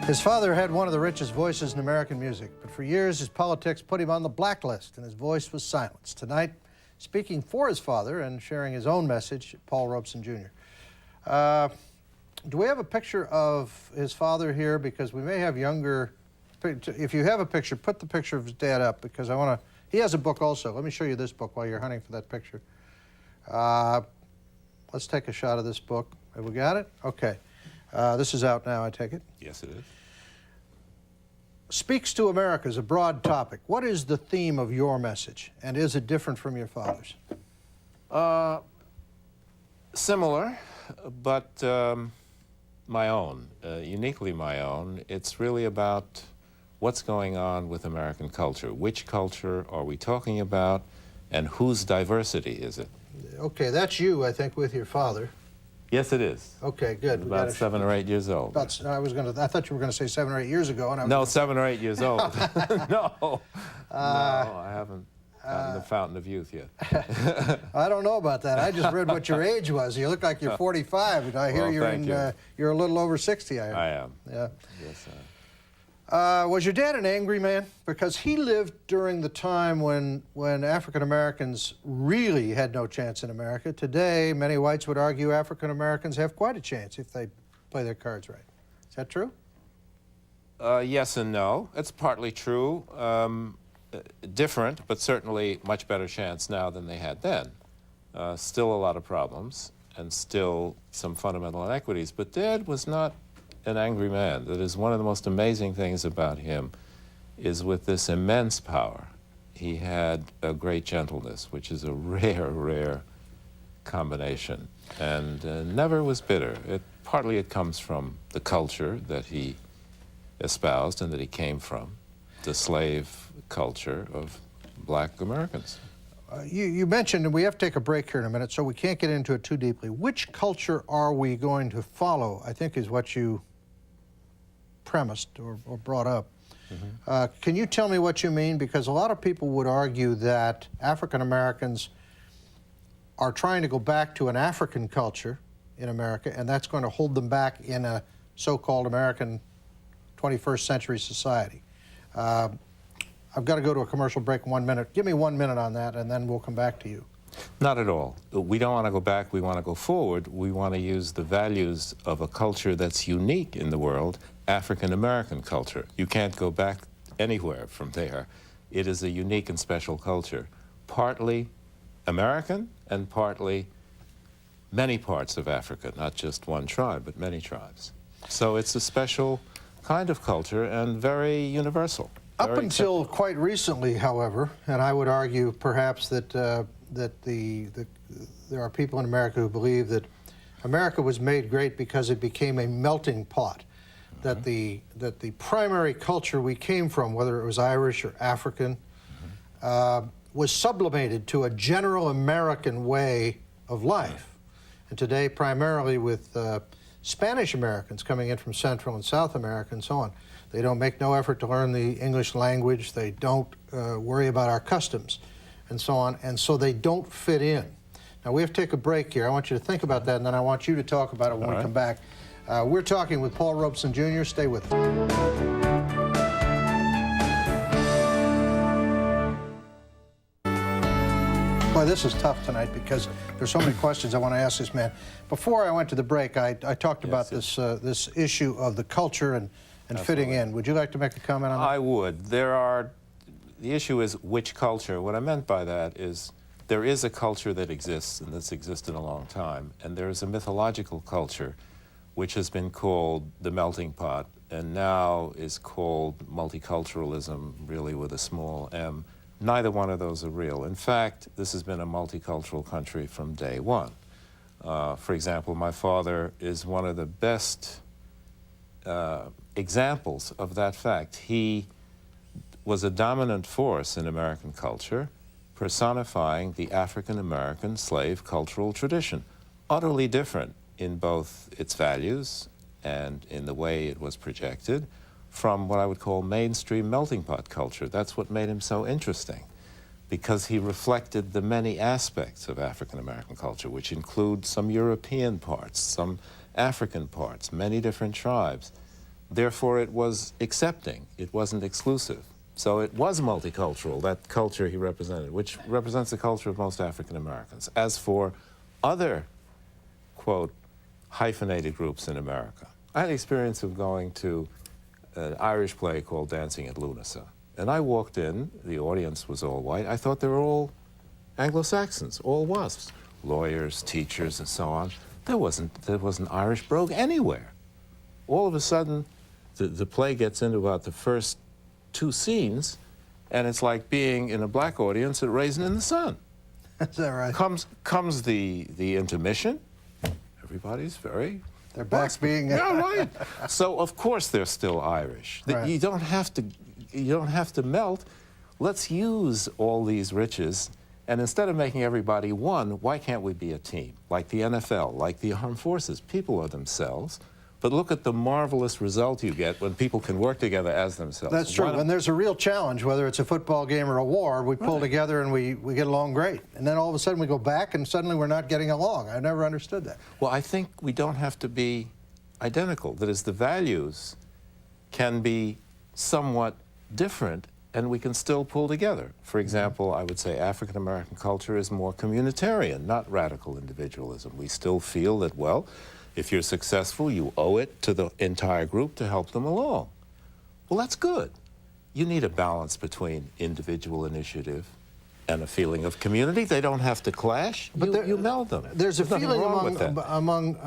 His father had one of the richest voices in American music, but for years his politics put him on the blacklist and his voice was silenced. Tonight, speaking for his father and sharing his own message, Paul Robeson Jr. Do we have a picture of his father here? Because we may have younger, if you have a picture, put the picture of his dad up, because I want to, he has a book also. Let me show you this book while you're hunting for that picture. Let's take a shot of this book. Have we got it? Okay. This is out now, I take it? Yes, it is. Speaks to America is a broad topic. What is the theme of your message, and is it different from your father's? Similar, but my own, uniquely my own. It's really about what's going on with American culture. Which culture are we talking about, and whose diversity is it? Okay, that's you, I think, with your father. Yes, it is. Okay, good. About 7 or 8 years old. I thought you were going to say 7 or 8 years ago. And No, 7 or 8 years old. No. No, I haven't gotten the fountain of youth yet. I don't know about that. I just read what your age was. You look like you're 45, and I hear you're a little over 60. I am. Yeah. Yes, was your dad an angry man? Because he lived during the time when African Americans really had no chance in America. Today, many whites would argue African Americans have quite a chance if they play their cards right. Is that true? Yes and no. It's partly true. Different, but certainly much better chance now than they had then. Still a lot of problems, and still some fundamental inequities. But Dad was not an angry man. That is one of the most amazing things about him, is with this immense power, he had a great gentleness, which is a rare, rare combination, and never was bitter. Partly it comes from the culture that he espoused and that he came from, the slave culture of black Americans. You mentioned, and we have to take a break here in a minute, so we can't get into it too deeply. Which culture are we going to follow, I think is what you premised or brought up. Mm-hmm. Can you tell me what you mean? Because a lot of people would argue that African Americans are trying to go back to an African culture in America, and that's going to hold them back in a so-called American 21st century society. I've got to go to a commercial break in 1 minute. Give me 1 minute on that, and then we'll come back to you. Not at all. We don't want to go back. We want to go forward. We want to use the values of a culture that's unique in the world, African-American culture. You can't go back anywhere from there. It is a unique and special culture, partly American and partly many parts of Africa, not just one tribe, but many tribes. So it's a special kind of culture and very universal. Up until quite recently, however, and I would argue perhaps that there are people in America who believe that America was made great because it became a melting pot. Mm-hmm. that the primary culture we came from, whether it was Irish or African, mm-hmm. Was sublimated to a general American way of life. And today, primarily with Spanish Americans coming in from Central and South America and so on, they don't make no effort to learn the English language. They don't worry about our customs and so on, and so they don't fit in. Now, we have to take a break here. I want you to think about that, and then I want you to talk about it when we come back. We're talking with Paul Robeson Jr. Stay with us. Boy, this is tough tonight because there's so many questions I want to ask this man. Before I went to the break, I talked about this issue of the culture and fitting in. Would you like to make a comment on that? I would. The issue is which culture. What I meant by that is there is a culture that exists and that's existed a long time, and there is a mythological culture which has been called the melting pot and now is called multiculturalism, really with a small m. Neither one of those are real. In fact, this has been a multicultural country from day one. For example, my father is one of the best examples of that fact. He was a dominant force in American culture, personifying the African-American slave cultural tradition, utterly different in both its values and in the way it was projected from what I would call mainstream melting pot culture. That's what made him so interesting, because he reflected the many aspects of African-American culture, which include some European parts, some African parts, many different tribes, therefore it was accepting. It wasn't exclusive. So it was multicultural, that culture he represented, which represents the culture of most African Americans. As for other, quote, hyphenated groups in America, I had the experience of going to an Irish play called Dancing at Lunasa. And I walked in, the audience was all white. I thought they were all Anglo-Saxons, all WASPs, lawyers, teachers, and so on. There wasn't Irish brogue anywhere. All of a sudden, the play gets into about the first 2 scenes, and it's like being in a black audience at Raisin in the Sun. Is that right? Comes the intermission. Everybody's very... Their backs being... Yeah, right. So, of course, they're still Irish. Right. You don't have to melt. Let's use all these riches, and instead of making everybody one, why can't we be a team? Like the NFL, like the armed forces. People are themselves. But look at the marvelous result you get when people can work together as themselves. That's true. When there's a real challenge, whether it's a football game or a war, we pull together and we get along great. And then all of a sudden we go back and suddenly we're not getting along. I never understood that. Well, I think we don't have to be identical. That is, the values can be somewhat different and we can still pull together. For example, I would say African American culture is more communitarian, not radical individualism. We still feel that, well, if you're successful, you owe it to the entire group to help them along. Well, that's good. You need a balance between individual initiative and a feeling of community. They don't have to clash. But you meld them. There's a nothing feeling wrong with that. among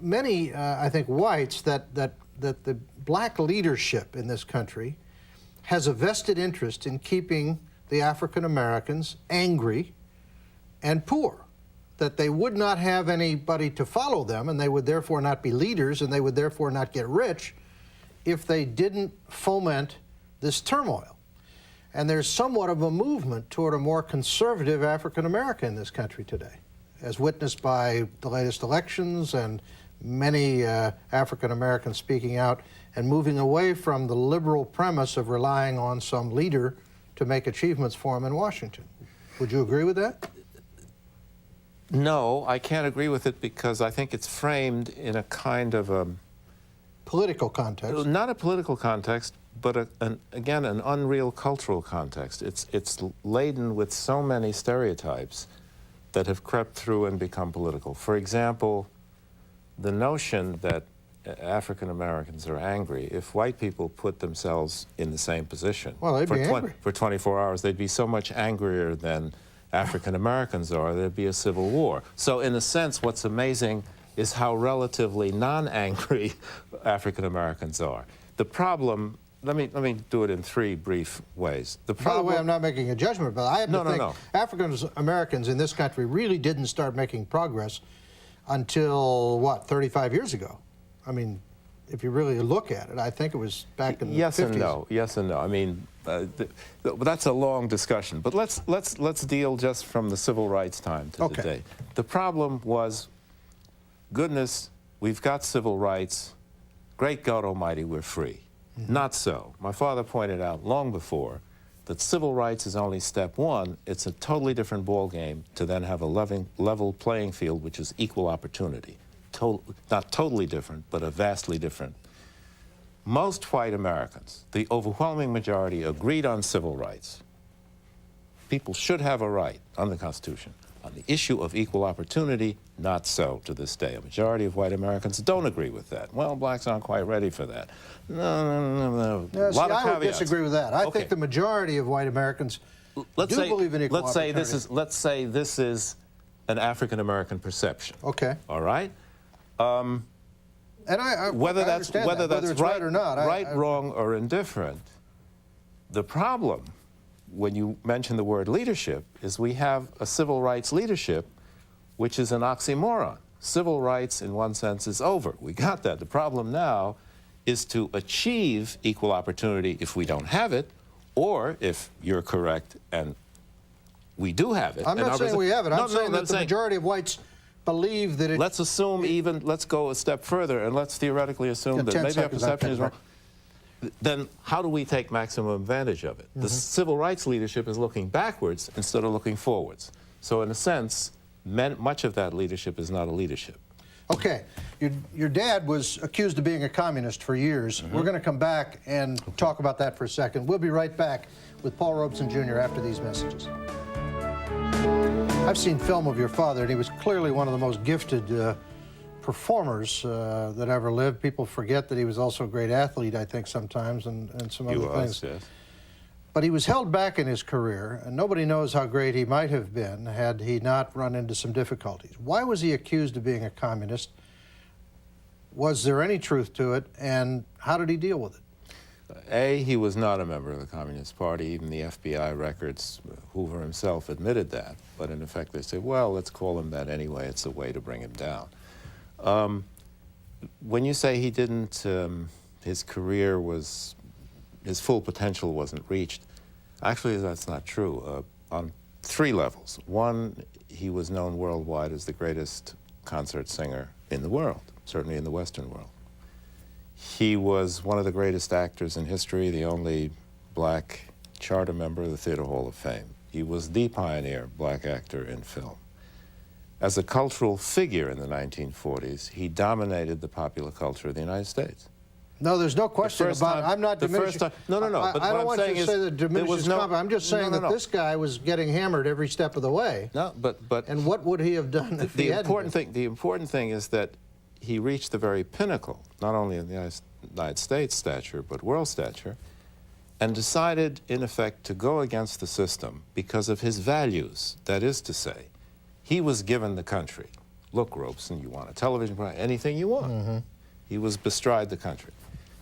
many, I think, whites that the black leadership in this country has a vested interest in keeping the African Americans angry and poor, that they would not have anybody to follow them, and they would therefore not be leaders, and they would therefore not get rich if they didn't foment this turmoil. And there's somewhat of a movement toward a more conservative African America in this country today, as witnessed by the latest elections and many African Americans speaking out and moving away from the liberal premise of relying on some leader to make achievements for them in Washington. Would you agree with that? No, I can't agree with it because I think it's framed in a kind of a... Political context. Not a political context, but again, an unreal cultural context. It's laden with so many stereotypes that have crept through and become political. For example, the notion that African Americans are angry. If white people put themselves in the same position well, they'd be angry. For 24 hours, they'd be so much angrier than African Americans are, there'd be a civil war. So in a sense, what's amazing is how relatively non-angry African Americans are. The problem, let me do it in 3 brief ways. By the way, I'm not making a judgment, but I have to think no. African Americans in this country really didn't start making progress until, what, 35 years ago? I mean, if you really look at it, I think it was back in the 50s. Yes and no. I mean, that's a long discussion. But let's deal just from the civil rights time to today. The problem was, goodness, we've got civil rights. Great God Almighty, we're free. Not so. My father pointed out long before that civil rights is only step 1. It's a totally different ballgame to then have a level playing field, which is equal opportunity. Not totally different, but a vastly different. Most white Americans, the overwhelming majority, agreed on civil rights. People should have a right on the Constitution. On the issue of equal opportunity, not so to this day. A majority of white Americans don't agree with that. Well, blacks aren't quite ready for that. No. I would disagree with that. I think the majority of white Americans believe in equal opportunity. Let's say this is an African American perception. Okay. All right. And whether that's right or not, wrong, or indifferent, the problem, when you mention the word leadership, is we have a civil rights leadership, which is an oxymoron. Civil rights, in one sense, is over. We got that. The problem now is to achieve equal opportunity if we don't have it, or if you're correct and we do have it. I'm not saying we have it. I'm saying that the majority of whites believe that it... Let's assume let's go a step further, and let's theoretically assume that maybe our perception is wrong. Then how do we take maximum advantage of it? The civil rights leadership is looking backwards instead of looking forwards. So in a sense, much of that leadership is not a leadership. Okay, your dad was accused of being a communist for years. We're going to come back and talk about that for a second. We'll be right back with Paul Robeson Jr. after these messages. I've seen film of your father, and he was clearly one of the most gifted performers that ever lived. People forget that he was also a great athlete, I think, sometimes, and some other things. Yes. But he was held back in his career, and nobody knows how great he might have been had he not run into some difficulties. Why was he accused of being a communist? Was there any truth to it, and how did he deal with it? He was not a member of the Communist Party. Even the FBI records, Hoover himself admitted that. But in effect, they say, well, let's call him that anyway. It's a way to bring him down. When you say he didn't, his career was, his full potential wasn't reached, actually that's not true on three levels. One, he was known worldwide as the greatest concert singer in the world, certainly in the Western world. He was one of the greatest actors in history, the only black charter member of the Theater Hall of Fame. He was the pioneer black actor in film. As a cultural figure in the 1940s, he dominated the popular culture of the United States. No, there's no question about it. I'm not diminishing. No. But I don't want you to say that diminishes confidence. I'm just saying that this guy was getting hammered every step of the way. No, but and what would he have done if he hadn't been? The important thing is that he reached the very pinnacle, not only in the United States stature, but world stature, and decided, in effect, to go against the system because of his values. That is to say, he was given the country. Look, Robeson, you want a television program, anything you want. He was bestride the country.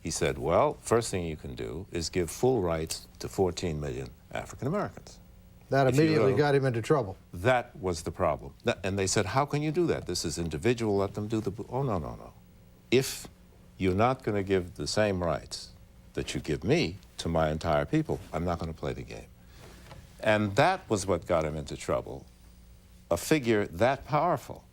He said, well, first thing you can do is give full rights to 14 million African Americans. That immediately got him into trouble. That was the problem. And they said, how can you do that? This is individual, let them do the... Oh, no. If you're not going to give the same rights that you give me to my entire people, I'm not going to play the game. And that was what got him into trouble. A figure that powerful,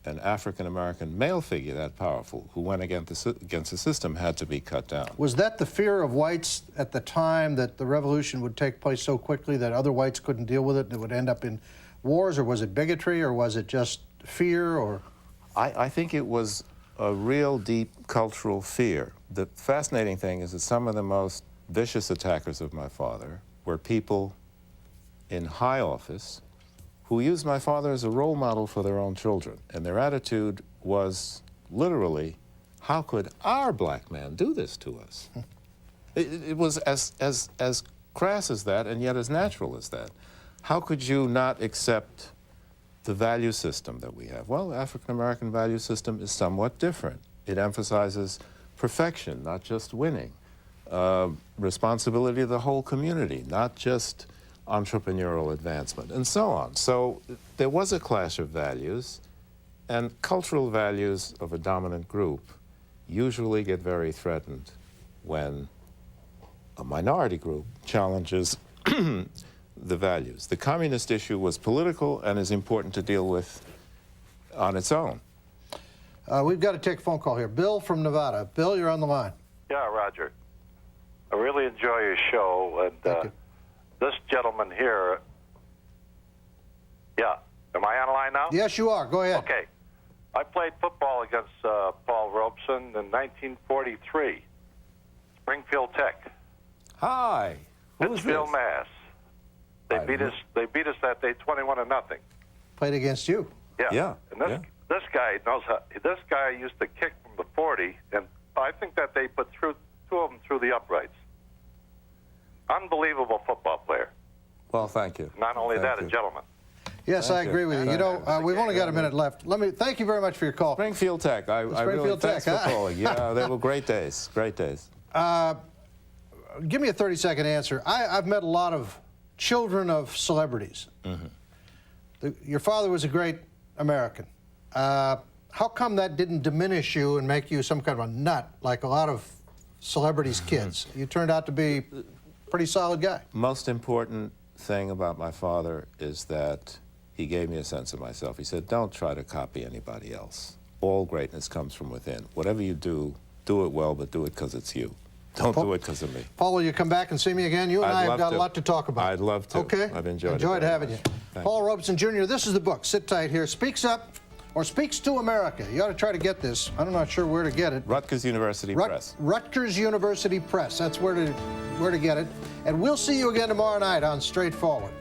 an African-American male figure that powerful, who went against the system, had to be cut down. Was that the fear of whites at the time, that the revolution would take place so quickly that other whites couldn't deal with it and it would end up in wars, or was it bigotry, or was it just fear, or? I think it was a real deep cultural fear. The fascinating thing is that some of the most vicious attackers of my father were people in high office who used my father as a role model for their own children. And their attitude was literally, how could our black man do this to us? It was as crass as that, and yet as natural as that. How could you not accept the value system that we have? Well, the African-American value system is somewhat different. It emphasizes perfection, not just winning. Responsibility of the whole community, not just entrepreneurial advancement, and so on. So there was a clash of values, and cultural values of a dominant group usually get very threatened when a minority group challenges the values. The communist issue was political and is important to deal with on its own. We've got to take a phone call here. Bill from Nevada. Bill, you're on the line. Yeah, Roger. I really enjoy your show, and this gentleman here, yeah, am I on the line now? Yes, you are. Go ahead. Okay. I played football against Paul Robeson in 1943, Springfield Tech. Hi. Pittsfield, Mass. They beat us that day 21-0. Played against you. Yeah. And this guy knows how. This guy used to kick from the 40, and I think that they put two of them through the uprights. Unbelievable football player. Well, thank you. Not only Thank that, you. a gentleman. Yes, I agree with you. You know, we've only got a minute left. Thank you very much for your call. Springfield Tech. I really, thanks for calling. Yeah, they were great days. Great days. Give me a 30-second answer. I've met a lot of children of celebrities. Your father was a great American. How come that didn't diminish you and make you some kind of a nut like a lot of celebrities' kids? You turned out to be a pretty solid guy. Most important thing about my father is that he gave me a sense of myself. He said, don't try to copy anybody else. All greatness comes from within. Whatever you do, do it well, but do it because it's you. Don't do it because of me. Paul, will you come back and see me again? You and I have got a lot to talk about. I'd love to. Okay? I've enjoyed having you. Thank Paul Robeson Jr., this is the book. Sit tight here. Speaks Up, or Speaks to America. You ought to try to get this. I'm not sure where to get it. Rutgers University Press. Rutgers University Press. That's where to get it. And we'll see you again tomorrow night on Straightforward.